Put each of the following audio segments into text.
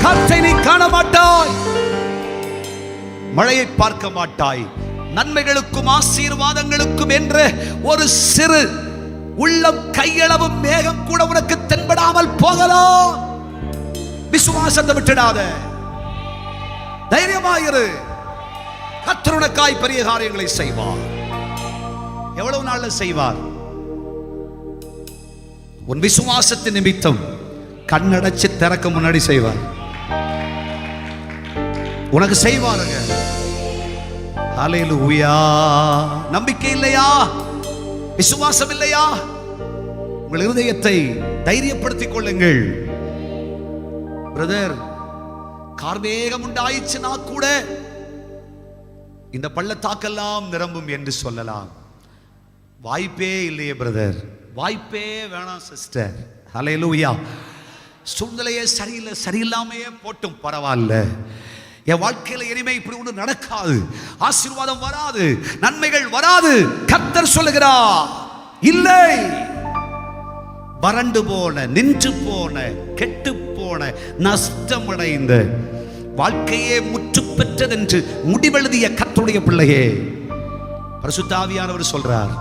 காற்றை நீ காண மாட்டாய், மழையை பார்க்க மாட்டாய். நன்மைகளுக்கும் ஆசீர்வாதங்களுக்கும் என்ற ஒரு சிறு உள்ளம் கையளவு மேகம் கூட உனக்கு தென்படாமல் போகலாம். விசுவாசத்தை விட்டுடாத, தைரியமாயிரு. கர்த்தர் உனக்காய் பெரிய காரியங்களை செய்வார். எவ்வளவு நாள்ல செய்வார்? உன் விசுவாசத்தின் நிமித்தம் கண்ணடைச்சு திறக்க முன்னாடி செய்வார். உனக்கு செய்வாருங்க. ஹல்லேலூயா. நம்பிக்கை இல்லையா? விசுவாசம் இல்லையா? உங்கள் இருதயத்தை தைரியப்படுத்திக் கொள்ளுங்கள். பிரதர், கார்மேகம் உண்டாயிடுச்சுன்னா கூட இந்த பள்ளத்தாக்கெல்லாம் நிரம்பும் என்று சொல்லலாம். வாய்ப்பே இல்லையே பிரதர், வாய்ப்பே வேணாம் சிஸ்டர். ஹல்லேலூயா. சூழ்நிலையே சரியில்லை, சரியில்லாமையே போட்டும் பரவாயில்ல, என் வாழ்க்கையில இனிமே இப்படி ஒன்று நடக்காது, ஆசீர்வாதம் வராது, நன்மைகள் வராது. கர்த்தர் சொல்லுகிறார், இல்லை. வறண்டு போன, நின்று போன, கெட்டு போன, நஷ்டமடைந்த வாழ்க்கையே முற்று பெற்றதென்று முடிவெழுதிய கர்த்தருடைய பிள்ளையே, பரிசுத்த ஆவியானவர் சொல்றார்,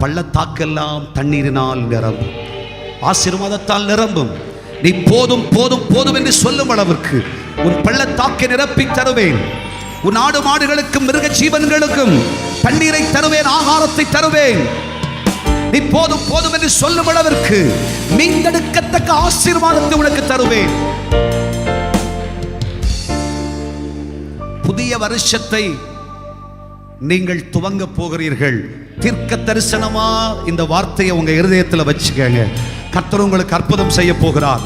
பள்ளத்தாக்கெல்லாம் தண்ணீரினால் நிரம்பும், ஆசீர்வாதத்தால் நிரம்பும். நீ போதும் போதும் போதும் என்று சொல்லும் அளவிற்கு உன் பள்ளத்தாக்கை நிரப்பி தருவேன். உன் ஆடு மாடுகளுக்கும் மிருக ஜீவன்களுக்கும் தண்ணீரை தருவேன், ஆகாரத்தை தருவேன். நீ போதும் போதும் என்று சொல்லும் அளவிற்கு மீண்டெடுக்கத்தக்க ஆசீர்வாதத்தை உனக்கு தருவேன். புதிய வருஷத்தை நீங்கள் துவங்க போகிறீர்கள். தீர்க்க தரிசனமா இந்த வார்த்தையை உங்க இருதயத்தில் வச்சுக்கங்க. கர்த்தர் உங்களுக்கு அற்புதம் செய்ய போகிறார்.